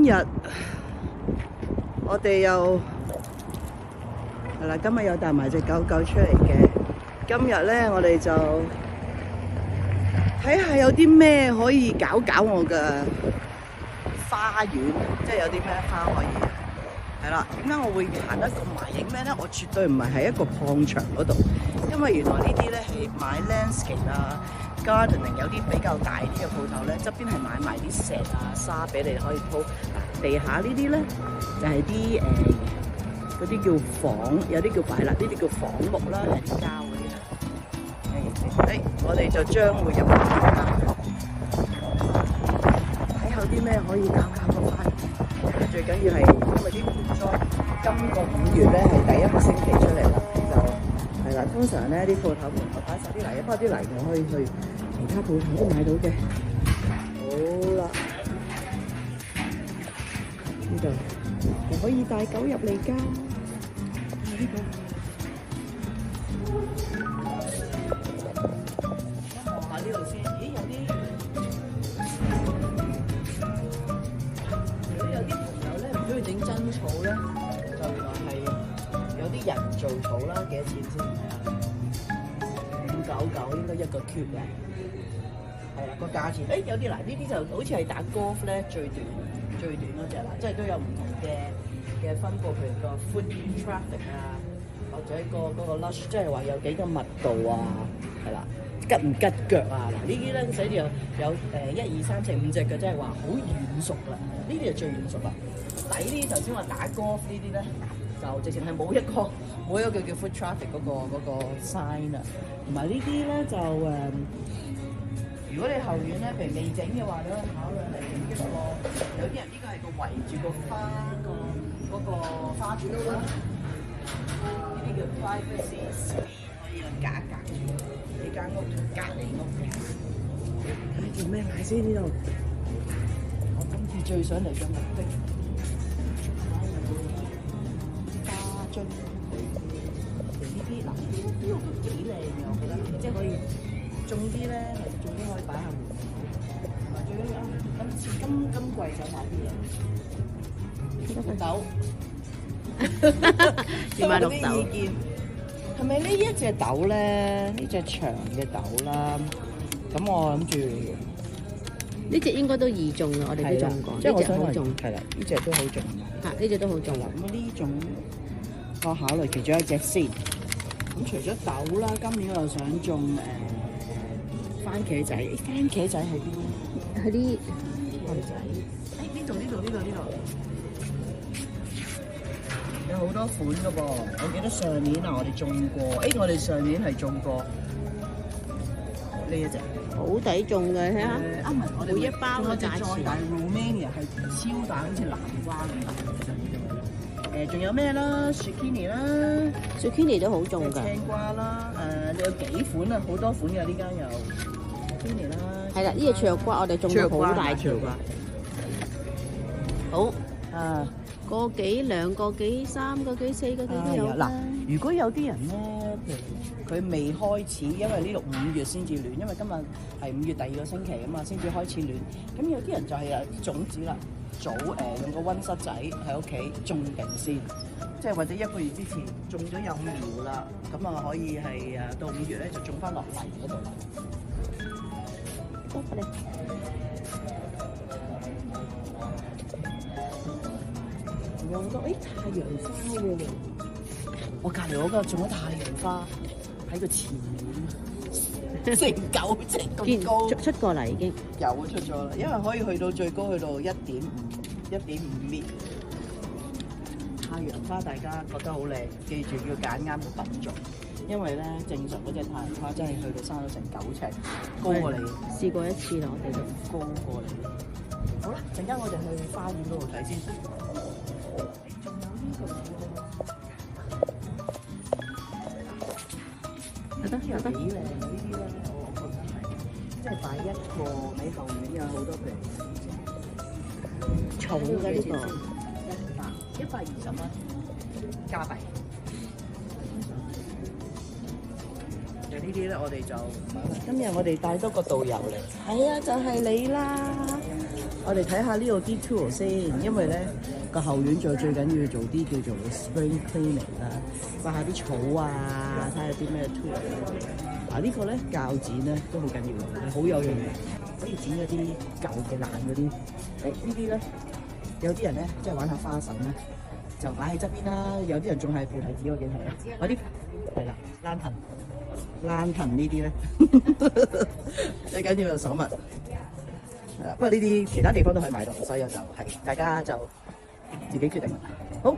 日我哋又係啦，今日又帶埋隻狗狗出嚟嘅。今日咧，我哋就睇下有啲咩可以搞我嘅花園，即係有啲咩花可以。係啦，點解我會行得咁埋影咩咧？我絕對唔係喺一個礦場嗰度，因為原來呢啲咧係買 landscape 啊、gardening 有啲比較大啲嘅鋪頭咧，側邊係買埋啲石啊、沙俾你可以鋪。地下呢啲咧就係啲嗰啲叫仿，有啲叫擺啦，呢啲叫仿木啦，係啲膠嗰啲啦。我哋就將會入去啦，睇下有啲咩可以搞個花園。最緊要係因為啲盆栽今個5月咧係第一個星期出嚟啦，就係啦。通常咧啲鋪頭門口擺晒啲泥，不過啲泥我可以去其他鋪頭都買到嘅。好啦，呢度又可以帶狗入嚟㗎。呢個望下呢度先，咦有啲朋友咧唔中意整真草咧，就原來係有啲人造草啦，幾多錢先？599應該一個 cube 嘅，係啦個價錢。有啲嗱呢啲就好似係打 golf 咧最短嗰隻啦，即係都有唔同嘅分佈，譬如個 foot traffic 啊，或者嗰個 lush， 即係話有幾個密度啊，係啦，吉唔吉腳啊？嗱呢啲咧寫住有1、2、3、4、5隻嘅，即係話好軟熟啦。呢啲就最軟熟啦。底呢頭先話打 golf 呢啲咧，就直情係冇一個叫 foot traffic 嗰個 sign 啊。同埋呢啲咧就如果你後院咧，譬如未整嘅話，你可以考慮係整一個。有啲人呢個係個圍住個花嗰個花園啦。呢啲叫 privacy screen， 可以隔住你間屋同隔離屋嘅。睇做咩買先呢度？我今次最想嚟嘅目的，花樽。呢啲嗱，呢個都幾靚嘅，我覺得，即係可以種啲咧，種啲可以擺下門口。同埋最緊要今季想買啲嘢，綠豆。要買綠豆。意見係咪呢一隻豆咧？呢隻長嘅豆啦，咁我諗住呢隻應該都易種啦，我哋都種過，即係我想好種。係啦，呢隻都好種。嚇，呢隻都好種啦。咁呢種我考慮其中一隻先。咁除咗豆啦，今年我又想種番茄仔。番茄仔喺邊？喺啲番茄仔。呢度。有好多款噶噃，我記得上年我哋種過。我哋上年係種過呢一隻，好抵種嘅，睇下。我哋每一包嘅價錢。但係 Romania 係超大，好似南瓜咁。仲有咩啦 ？Zucchini 啦 Zucchini 都好種㗎。青瓜啦，有幾款啊，好多款嘅呢間有 Zucchini 啦。係啦，呢隻雀瓜我哋種咗好大條㗎。好啊。個幾、2個幾、3個幾、4個幾都有啦。如果有啲人咧，譬如佢未開始，因為呢度5月先至暖，因為今日係5月第2個星期啊嘛，先至開始暖。咁有啲人就係有啲種子啦，早用個溫室仔喺屋企種定先，即係或者1個月之前種咗有苗啦，咁啊可以係到5月咧就種翻落泥嗰度。好嚟。有好多太陽花喎！我隔離嗰個種咗太陽花喺個前面，成9隻咁高，出過嚟已經有出咗啦，因為可以去到最高去到1.5米。太陽花大家覺得好靚，記住要揀啱個品種，因為咧正常嗰隻太陽花真係去到生到成9尺，高過你。試過一次啦，我哋都高過你。好啦，陣間我哋去花園嗰度睇先。有幾靚呢啲咧，我覺得係，即係擺一個喺後面有好多譬如重嘅呢個，120蚊加幣。有呢啲咧，我哋就今日我哋帶多個導遊嚟，係啊，就係你啦。我哋睇下呢個 detour 先，因為咧個後院最緊要做啲叫做 spring cleaning 啦，刮下啲草啊，睇下啲咩 tool。嗱呢個咧鉸剪咧都好緊要，係好有用嘅，可以剪嗰啲舊嘅爛嗰啲。呢啲咧有啲人咧即係玩下花神咧，就擺喺側邊啦。有啲人仲係菩提子，我見係嗰啲係啦，蘭藤呢啲咧最緊要就手襪。係啦，不過呢啲其他地方都可以買到，所以就係大家就自己決定啦。好，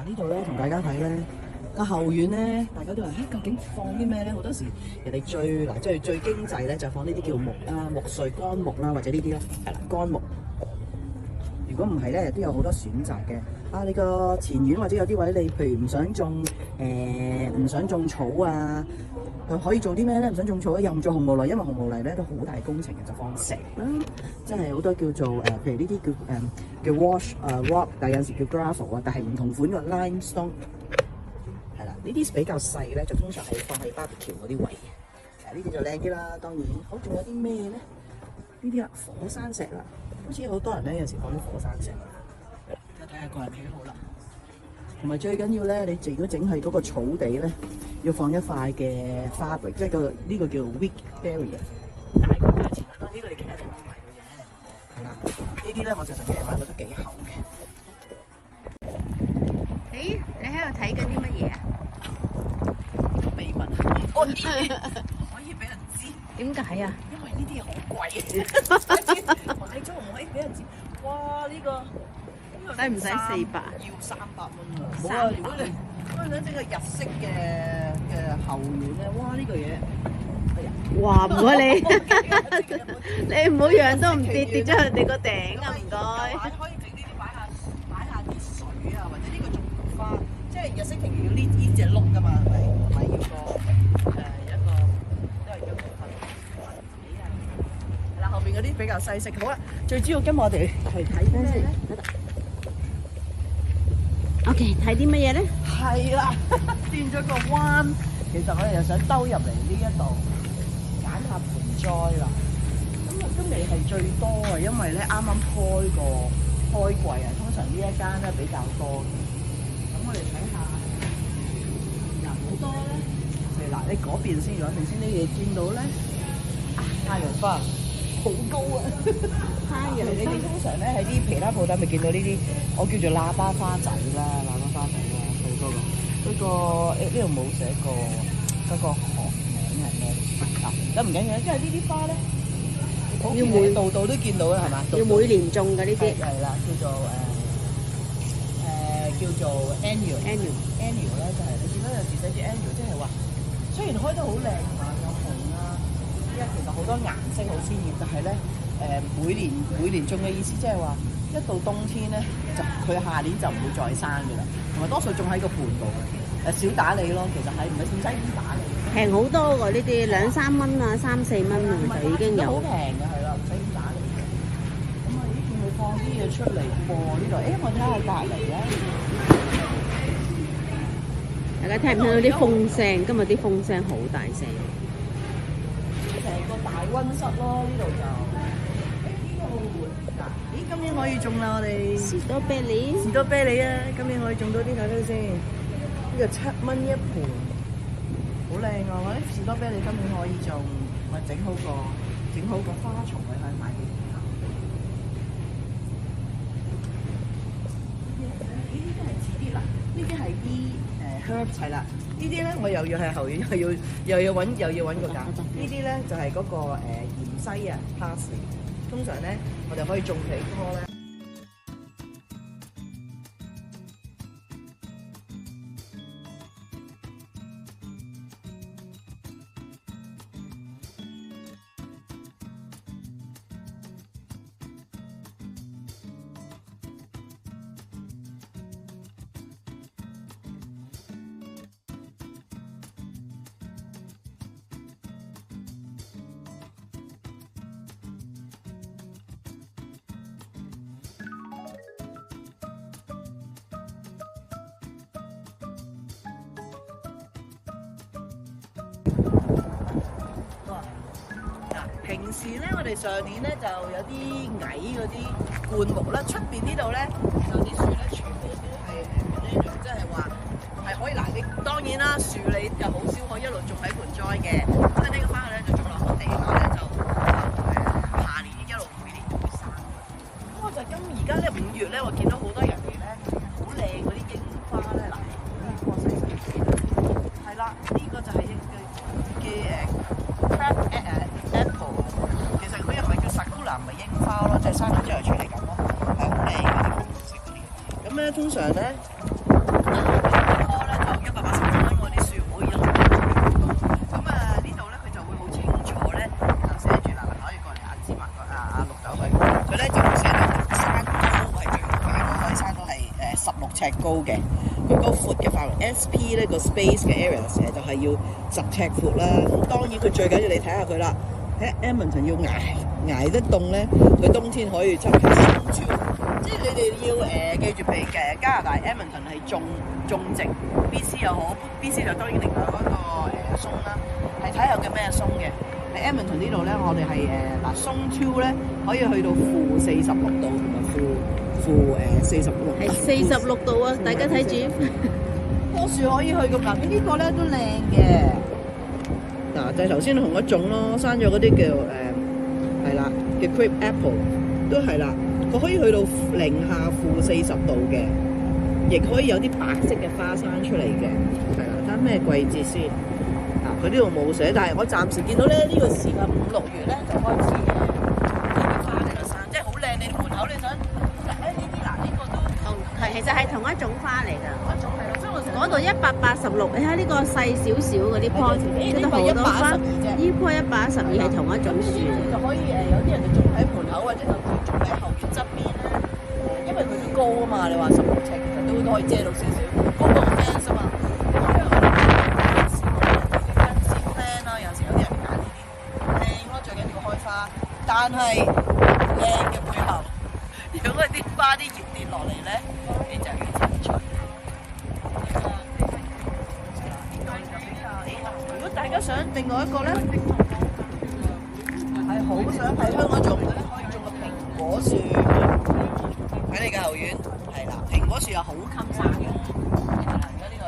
呢度咧同大家睇咧個後院咧，大家都話究竟放啲咩咧？好多時人哋最經濟咧就放呢啲叫木啦、木碎乾木啦，或者呢啲咧係啦乾木。如果唔係咧，都有好多選擇嘅。你個前院或者有啲位你譬如唔想種草啊。可以做啲咩咧？唔想種草咧，又唔做紅毛泥，因為紅毛泥咧都好大工程嘅，就放石啦。即係好多叫做譬如呢啲叫wash rock， 但係有時叫 gravel 啊，但係唔同款嘅 limestone 係啦。呢啲比較細咧，就通常係放喺 barbecue 嗰啲位嘅。呢啲就靚啲啦，當然。好，仲有啲咩咧？呢啲火山石啦，好似好多人咧有時放啲火山石。睇下個人喜好啦。同埋最緊要咧，你如果整係嗰個草地咧，要放一塊嘅 fabric， 即係呢個叫 weak barrier， 大個價錢啦。呢個你其他地方買嘅嘢係啦。呢啲咧我就成日買到都幾厚嘅。咦？你喺度睇緊啲乜嘢啊？秘密可以俾人知。點解啊？因為呢啲嘢好貴，買咗唔可以俾人知。哇！呢個使唔使400？要300蚊啊！冇啊！如果你想整個日式嘅後院咧，哇！呢個嘢，哎呀！哇！唔該你，你唔好樣都唔跌咗人哋個頂啊！唔該。可以整呢啲擺下啲水啊，或者呢個種花，即係日式庭園要呢隻碌㗎嘛，係咪？同埋要個一個都係叫咩粉幾啊？係啦，後邊嗰啲比較西式。好啦，最主要今日我哋係睇咩咧？OK， 睇啲乜嘢咧？係啦，轉咗個彎，其實我哋又想兜入嚟呢一度揀下盆栽啦。咁啊，都未係最多啊，因為咧啱啱開季啊，通常呢一間咧比較多嘅。咁我哋睇下，嗱好多咧，譬如嗱你嗰邊先，頭先你哋見到咧，太陽花好高啊！你哋通常咧喺啲其他鋪頭咪見到呢啲，我叫做喇叭花仔啦，佢嗰個呢度冇寫過嗰個學名係咩？咁唔緊要，因為呢啲花咧，要度度都見到啦，係嘛？要每年種嘅呢啲。係啦，叫做 annual 咧，就係你見到有時寫住 annual， 即係話雖然開得好靚啊，有紅啦，因為其實好多顏色好鮮豔，但係咧每年種嘅意思即係話一到冬天咧，就佢下年就唔會再生嘅啦，同埋多數種喺個盤度嘅，少打理咯，其實係唔係唔使點打理？平好多喎，呢啲2、3蚊啊，3、4蚊啊就已經有。好平嘅係啦，唔使點打理嘅。咁啊，呢邊會放啲嘢出嚟播呢度，我睇下隔離咧。大家聽唔聽到啲風聲？今日啲風聲好大聲。成個大溫室咯，呢度就。呢個好活嗱，今年可以種啦，我哋。士多啤梨啊！今年可以種到啲睇睇先。呢個7蚊一盤，好靚啊！我啲士多啤梨今年可以種，我整好個花槽，你可以買俾朋友。呢啲都係似啲啦，呢啲係啲herbs 係啦。呢啲咧我又要係後院，又要揾個架。呢啲咧就係嗰個芫茜啊 parsley。通常咧我哋可以種幾棵咧。平時咧，我哋上年咧就有啲矮嗰啲灌木啦，出邊呢度咧就啲樹咧全部都係即係話係可以嗱，你當然啦，樹你就好少可以一路種喺盆栽嘅，咁你呢個翻去咧就種落個地下咧就下年一路每年都會生。咁我就而家咧5月咧，我見到好多人哋咧好靚嗰啲櫻花咧嗱，過細細係啦，呢個就係crab apple， 其實佢又唔係叫 sakura， 唔係櫻花咯，即係生咗之後出嚟咁咯，係好靚嘅啲紅色嗰啲。咁咧通常咧，棵咧就180蚊，我啲樹可以一路咁呢度咧佢就會好清楚咧，就寫住嗱，可以過嚟指埋阿綠豆佢咧就會寫到山高係最大嘅，可以生到係16尺高嘅。佢個闊嘅範圍 SP 咧個 space 嘅 area 成日就係要10尺闊啦。咁當然佢最緊要你睇下佢啦。喺 Edmonton 要捱得凍咧，佢冬天可以出嚟生潮。即係你哋要記住，譬如加拿大 Edmonton 係種植 BC 又好 ，BC 就當然另外嗰個松啦，係睇下有嘅咩松嘅。喺 Edmonton 呢度咧，我哋係嗱松 2咧可以去到-46度同埋-46係46度啊！大家睇住，棵樹可以去咁嗱，佢呢個咧都靚嘅。嗱，就係頭先同一種咯，生咗嗰啲叫係啦嘅 crab apple 都係啦，佢可以去到-40度嘅，亦可以有啲白色嘅花生出嚟嘅，係啦。睇咩季節先？嗱，佢呢度冇寫，但係我暫時見到咧呢個時間5、6月咧就開始啲花喺度生，即係好靚。你門口你想呢啲嗱呢個都其實係同一種花嚟㗎。同一種係咯，所以我成日嗰度186，你睇呢個細少少嗰啲棵，呢度好多花。呢棵112係同一種樹。就可以有啲人就種喺門口或者就種喺後院側邊咧。因為佢都高啊嘛，你話16尺其實都可以遮到少少，高過 fence 啊嘛。咁因為我哋有時啲 fancy plan 啦，有時有啲人揀呢啲靚咯，最緊要開花。但係靚嘅背後，如果啲花啲葉跌落嚟咧，你就要清除。如果大家想另外一個咧，係好想喺香港種咧，可以種個蘋果樹喺你嘅後院，係啦，蘋果樹又好襟生嘅。係啦，而家呢個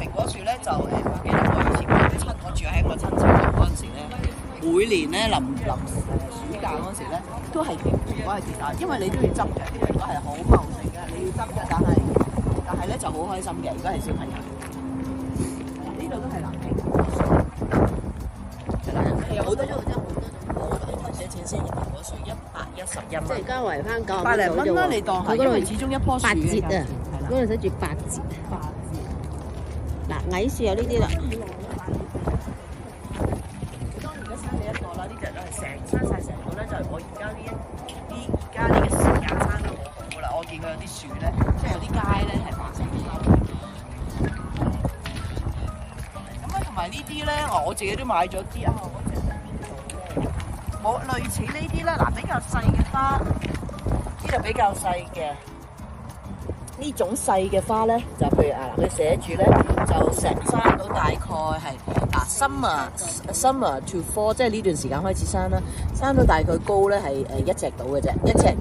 蘋果樹咧就我記得我以前我住喺我親戚嗰陣時咧，每年咧臨暑假嗰時咧都係啲蘋果係跌晒，因為你都要執嘅，啲蘋果係好茂盛嘅，你要執嘅，但係咧就好開心嘅，如果係小朋友。呢度都係藍蘋果樹，係啦，有好多種，寫錢先，蘋果樹111蚊，即係而家圍翻9百零蚊啦，你當係，因為始終一棵樹8折啊，嗰度寫住8折。嗱，矮樹有呢啲啦。當然而家生你一個啦，呢隻都係生晒成個咧，就係我而家呢個時間生得好好啦。我見過有啲樹咧，即係有啲街咧係白色嘅花。同埋呢啲咧，我自己都買咗啲啊！我類似呢啲咧，嗱比較細嘅花，呢度比較細嘅。呢種細嘅花咧，就譬如佢寫住咧，就生到大概係summer to fall， 即係呢段時間開始生啦。生到大概高咧係1尺到嘅啫，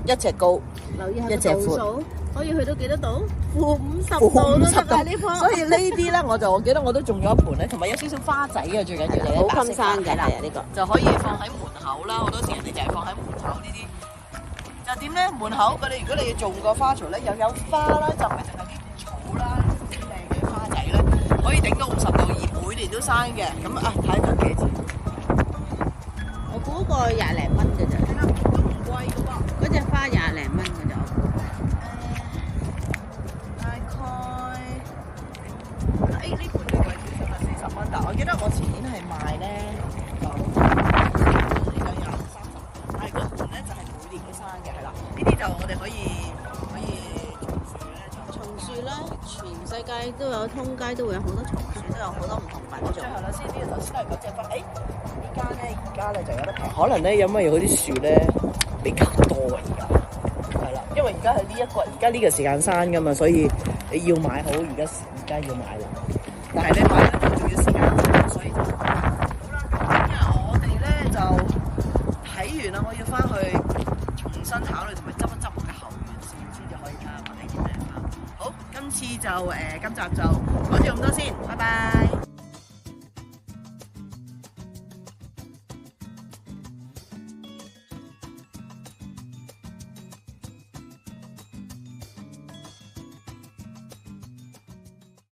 一尺高，留意下1尺闊。可以去到幾多度？-50度都得啊！呢棵，所以呢啲咧，我記得我都種咗一盆咧，同埋有少少花仔嘅，最緊要就好襟生嘅啦，呢個就可以放喺門口啦。好多時人哋就係放喺門口呢啲。就點咧？門口佢哋如果你要種個花槽咧，又有花啦，就唔係淨係啲草啦，啲靚嘅花仔咧，可以頂到50度，而每年都生嘅。咁睇下幾錢？我估個20零蚊嘅啫，都唔貴嘅喎。嗰隻花20零蚊嘅啫。呢盤最貴少少係40蚊，但我記得我前年係賣咧就有20、30，但係嗰盤咧就係每年都生嘅，係啦。呢啲就我哋可以松樹咧，全世界都有，通街都會有好多松樹，都有好多唔同品種。最後啦，先呢個頭先都係嗰隻花，呢間咧而家咧就有得平，可能咧因為嗰啲樹咧比較多啊，而家係啦，因為而家係而家呢個時間生噶嘛，所以你要買好而家要買啦。但係你買咧仲要時間，所以就好啦。因為我哋咧就睇啦，我要翻去重新考慮同埋執一執我嘅後院先至可以睇下買啲咩花。好，今次就今集就講住咁多先，拜拜。